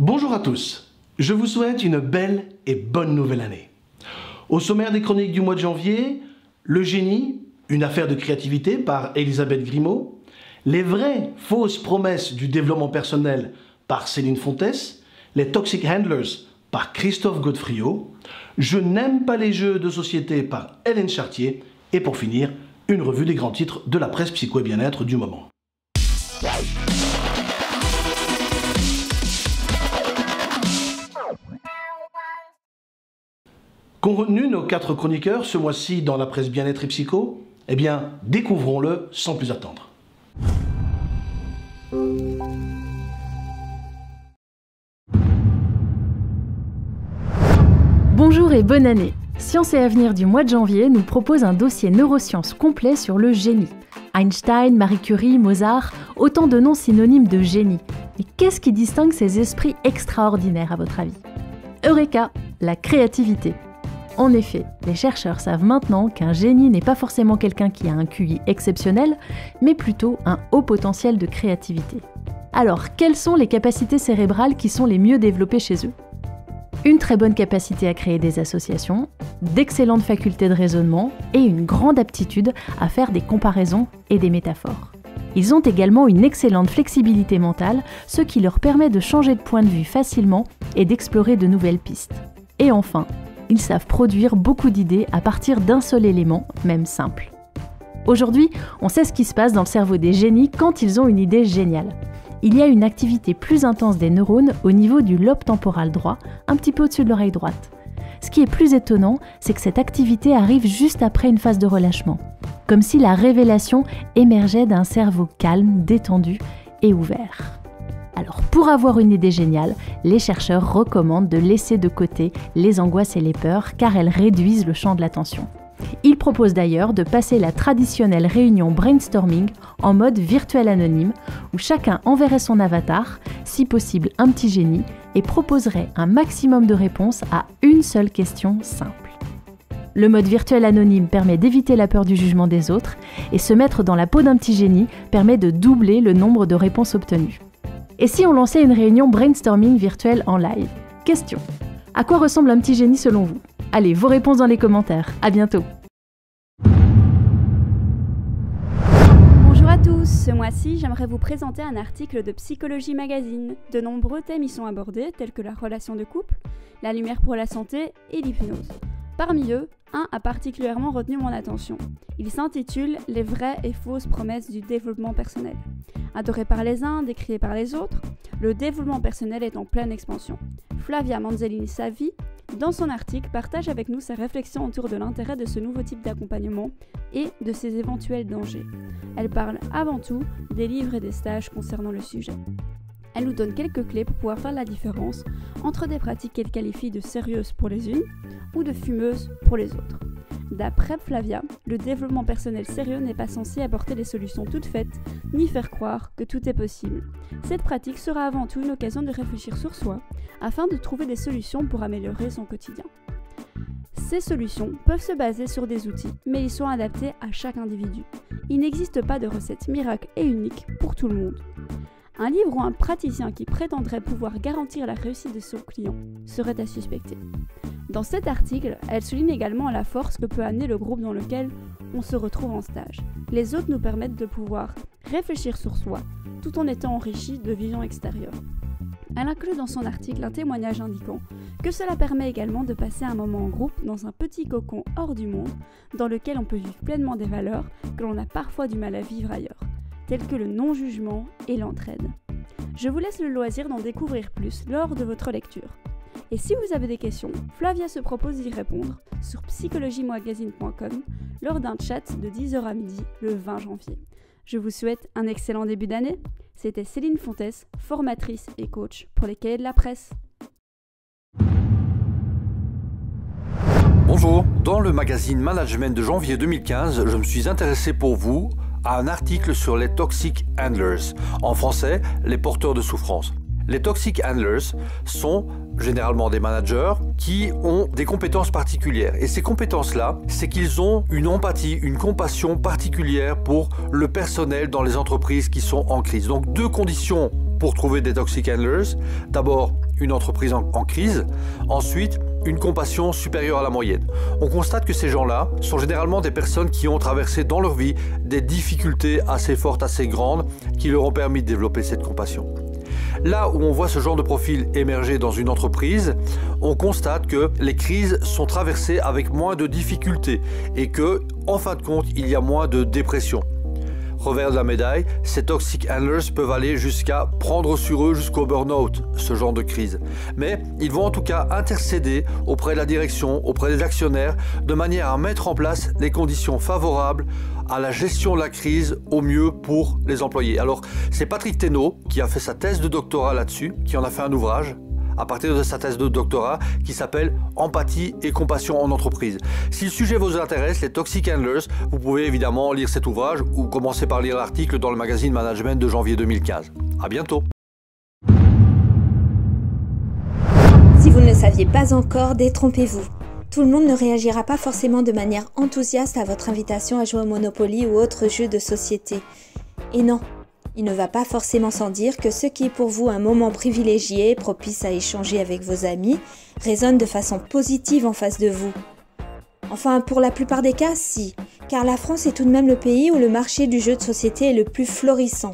Bonjour à tous, je vous souhaite une belle et bonne nouvelle année. Au sommaire des chroniques du mois de janvier, le génie, une affaire de créativité par Elisabeth Grimaud, les vraies fausses promesses du développement personnel par Céline Fontès, les Toxic Handlers par Christophe Godefriot, Je n'aime pas les jeux de société par Hélène Chartier et pour finir, une revue des grands titres de la presse psycho et bien-être du moment. Qu'ont retenu nos 4 chroniqueurs ce mois-ci dans la presse bien-être et psycho? Eh bien, découvrons-le sans plus attendre. Bonjour et bonne année. Science et Avenir du mois de janvier nous propose un dossier neurosciences complet sur le génie. Einstein, Marie Curie, Mozart, autant de noms synonymes de génie. Mais qu'est-ce qui distingue ces esprits extraordinaires à votre avis? Eureka, la créativité. En effet, les chercheurs savent maintenant qu'un génie n'est pas forcément quelqu'un qui a un QI exceptionnel, mais plutôt un haut potentiel de créativité. Alors, quelles sont les capacités cérébrales qui sont les mieux développées chez eux? Une très bonne capacité à créer des associations, d'excellentes facultés de raisonnement et une grande aptitude à faire des comparaisons et des métaphores. Ils ont également une excellente flexibilité mentale, ce qui leur permet de changer de point de vue facilement et d'explorer de nouvelles pistes. Et enfin, ils savent produire beaucoup d'idées à partir d'un seul élément, même simple. Aujourd'hui, on sait ce qui se passe dans le cerveau des génies quand ils ont une idée géniale. Il y a une activité plus intense des neurones au niveau du lobe temporal droit, un petit peu au-dessus de l'oreille droite. Ce qui est plus étonnant, c'est que cette activité arrive juste après une phase de relâchement, comme si la révélation émergeait d'un cerveau calme, détendu et ouvert. Alors, pour avoir une idée géniale, les chercheurs recommandent de laisser de côté les angoisses et les peurs, car elles réduisent le champ de l'attention. Ils proposent d'ailleurs de passer la traditionnelle réunion brainstorming en mode virtuel anonyme, où chacun enverrait son avatar, si possible un petit génie, et proposerait un maximum de réponses à une seule question simple. Le mode virtuel anonyme permet d'éviter la peur du jugement des autres, et se mettre dans la peau d'un petit génie permet de doubler le nombre de réponses obtenues. Et si on lançait une réunion brainstorming virtuelle en live? Question: à quoi ressemble un petit génie selon vous? Allez, vos réponses dans les commentaires. À bientôt. Bonjour à tous, ce mois-ci, j'aimerais vous présenter un article de Psychologie Magazine. De nombreux thèmes y sont abordés, tels que la relation de couple, la lumière pour la santé et l'hypnose. Parmi eux, un a particulièrement retenu mon attention. Il s'intitule « Les vraies et fausses promesses du développement personnel ». Adoré par les uns, décrié par les autres, le développement personnel est en pleine expansion. Flavia Manzellini-Savi, dans son article, partage avec nous ses réflexions autour de l'intérêt de ce nouveau type d'accompagnement et de ses éventuels dangers. Elle parle avant tout des livres et des stages concernant le sujet. Elle nous donne quelques clés pour pouvoir faire la différence entre des pratiques qu'elle qualifie de sérieuses pour les unes ou de fumeuses pour les autres. D'après Flavia, le développement personnel sérieux n'est pas censé apporter des solutions toutes faites, ni faire croire que tout est possible. Cette pratique sera avant tout une occasion de réfléchir sur soi, afin de trouver des solutions pour améliorer son quotidien. Ces solutions peuvent se baser sur des outils, mais ils sont adaptés à chaque individu. Il n'existe pas de recette miracle et unique pour tout le monde. Un livre ou un praticien qui prétendrait pouvoir garantir la réussite de son client serait à suspecter. Dans cet article, elle souligne également la force que peut amener le groupe dans lequel on se retrouve en stage. Les autres nous permettent de pouvoir réfléchir sur soi, tout en étant enrichis de visions extérieures. Elle inclut dans son article un témoignage indiquant que cela permet également de passer un moment en groupe dans un petit cocon hors du monde, dans lequel on peut vivre pleinement des valeurs que l'on a parfois du mal à vivre ailleurs, telles que le non-jugement et l'entraide. Je vous laisse le loisir d'en découvrir plus lors de votre lecture. Et si vous avez des questions, Flavia se propose d'y répondre sur psychologiemagazine.com lors d'un chat de 10h à midi le 20 janvier. Je vous souhaite un excellent début d'année. C'était Céline Fontès, formatrice et coach pour les cahiers de la presse. Bonjour, dans le magazine Management de janvier 2015, je me suis intéressé pour vous à un article sur les Toxic Handlers, en français, les porteurs de souffrance. Les Toxic Handlers sont généralement des managers qui ont des compétences particulières. Et ces compétences-là, c'est qu'ils ont une empathie, une compassion particulière pour le personnel dans les entreprises qui sont en crise. Donc 2 conditions pour trouver des Toxic Handlers. D'abord, une entreprise en crise. Ensuite, une compassion supérieure à la moyenne. On constate que ces gens-là sont généralement des personnes qui ont traversé dans leur vie des difficultés assez fortes, assez grandes, qui leur ont permis de développer cette compassion. Là où on voit ce genre de profil émerger dans une entreprise, on constate que les crises sont traversées avec moins de difficultés et que, en fin de compte, il y a moins de dépression. Revers de la médaille, ces toxic handlers peuvent aller jusqu'à prendre sur eux jusqu'au burn-out, ce genre de crise. Mais ils vont en tout cas intercéder auprès de la direction, auprès des actionnaires, de manière à mettre en place les conditions favorables à la gestion de la crise au mieux pour les employés. Alors, c'est Patrick Thénault qui a fait sa thèse de doctorat là-dessus, qui en a fait un ouvrage à partir de sa thèse de doctorat qui s'appelle « Empathie et compassion en entreprise ». Si le sujet vous intéresse, les toxic handlers, vous pouvez évidemment lire cet ouvrage ou commencer par lire l'article dans le magazine Management de janvier 2015. À bientôt. Si vous ne le saviez pas encore, détrompez-vous. Tout le monde ne réagira pas forcément de manière enthousiaste à votre invitation à jouer au Monopoly ou autre jeu de société. Et non, il ne va pas forcément sans dire que ce qui est pour vous un moment privilégié, propice à échanger avec vos amis, résonne de façon positive en face de vous. Enfin, pour la plupart des cas, si, car la France est tout de même le pays où le marché du jeu de société est le plus florissant.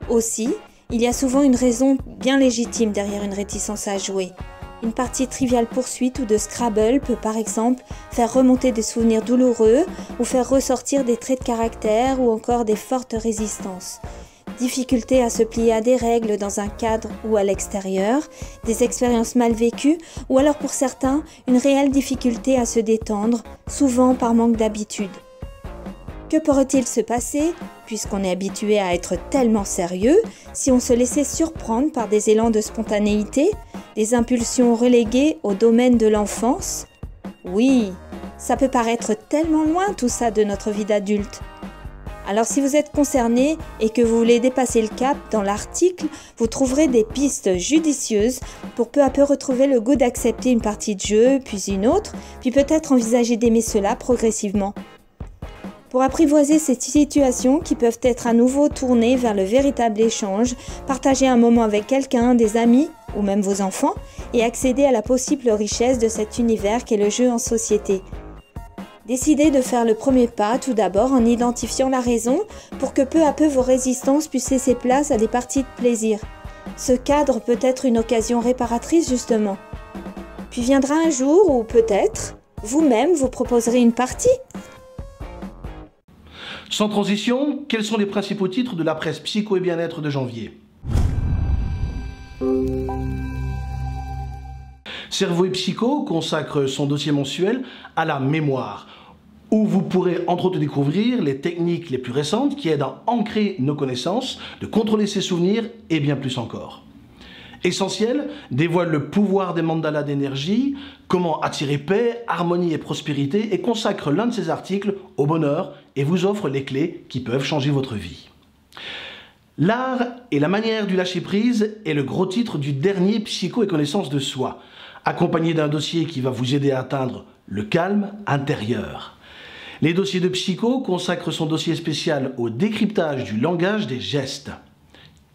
Aussi, il y a souvent une raison bien légitime derrière une réticence à jouer. Une partie triviale poursuite ou de Scrabble peut par exemple faire remonter des souvenirs douloureux ou faire ressortir des traits de caractère ou encore des fortes résistances. Difficulté à se plier à des règles dans un cadre ou à l'extérieur, des expériences mal vécues ou alors pour certains, une réelle difficulté à se détendre, souvent par manque d'habitude. Que pourrait-il se passer, puisqu'on est habitué à être tellement sérieux, si on se laissait surprendre par des élans de spontanéité, des impulsions reléguées au domaine de l'enfance? Oui, ça peut paraître tellement loin tout ça de notre vie d'adulte. Alors si vous êtes concerné et que vous voulez dépasser le cap, dans l'article, vous trouverez des pistes judicieuses pour peu à peu retrouver le goût d'accepter une partie de jeu, puis une autre, puis peut-être envisager d'aimer cela progressivement. Pour apprivoiser ces situations qui peuvent être à nouveau tournées vers le véritable échange, partager un moment avec quelqu'un, des amis ou même vos enfants et accéder à la possible richesse de cet univers qu'est le jeu en société. Décidez de faire le premier pas tout d'abord en identifiant la raison pour que peu à peu vos résistances puissent laisser place à des parties de plaisir. Ce cadre peut être une occasion réparatrice justement. Puis viendra un jour où peut-être, vous-même vous proposerez une partie. Sans transition, quels sont les principaux titres de la presse psycho et bien-être de janvier? Cerveau et Psycho consacre son dossier mensuel à la mémoire, où vous pourrez entre autres découvrir les techniques les plus récentes qui aident à ancrer nos connaissances, de contrôler ses souvenirs et bien plus encore. Essentiel dévoile le pouvoir des mandalas d'énergie, comment attirer paix, harmonie et prospérité et consacre l'un de ses articles au bonheur et vous offre les clés qui peuvent changer votre vie. L'art et la manière du lâcher-prise est le gros titre du dernier Psycho et connaissance de soi, accompagné d'un dossier qui va vous aider à atteindre le calme intérieur. Les dossiers de Psycho consacrent son dossier spécial au décryptage du langage des gestes.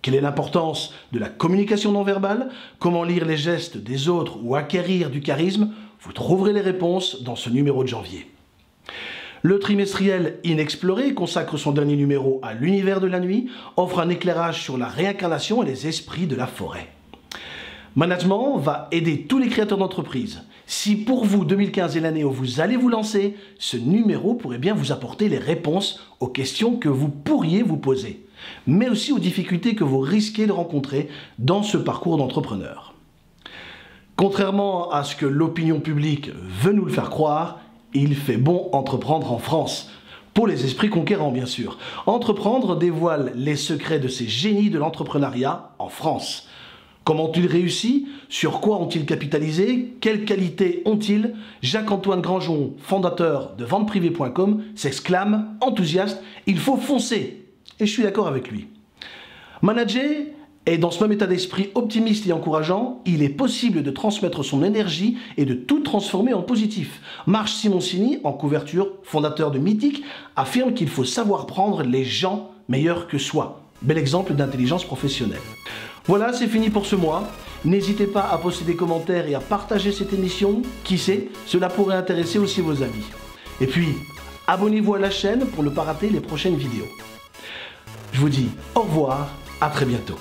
Quelle est l'importance de la communication non verbale? Comment lire les gestes des autres ou acquérir du charisme? Vous trouverez les réponses dans ce numéro de janvier. Le trimestriel Inexploré consacre son dernier numéro à l'univers de la nuit, offre un éclairage sur la réincarnation et les esprits de la forêt. Management va aider tous les créateurs d'entreprises. Si pour vous 2015 est l'année où vous allez vous lancer, ce numéro pourrait bien vous apporter les réponses aux questions que vous pourriez vous poser, mais aussi aux difficultés que vous risquez de rencontrer dans ce parcours d'entrepreneur. Contrairement à ce que l'opinion publique veut nous le faire croire, il fait bon entreprendre en France. Pour les esprits conquérants, bien sûr. Entreprendre dévoile les secrets de ces génies de l'entrepreneuriat en France. Comment ont-ils réussi? Sur quoi ont-ils capitalisé? Quelles qualités ont-ils? Jacques-Antoine Granjon, fondateur de venteprivée.com, s'exclame, enthousiaste, il faut foncer. Et je suis d'accord avec lui. Manager est dans ce même état d'esprit optimiste et encourageant, il est possible de transmettre son énergie et de tout transformer en positif. Marc Simoncini, en couverture, fondateur de Mythique, affirme qu'il faut savoir prendre les gens meilleurs que soi. Bel exemple d'intelligence professionnelle. Voilà, c'est fini pour ce mois. N'hésitez pas à poster des commentaires et à partager cette émission. Qui sait, cela pourrait intéresser aussi vos amis. Et puis, abonnez-vous à la chaîne pour ne pas rater les prochaines vidéos. Je vous dis au revoir, à très bientôt.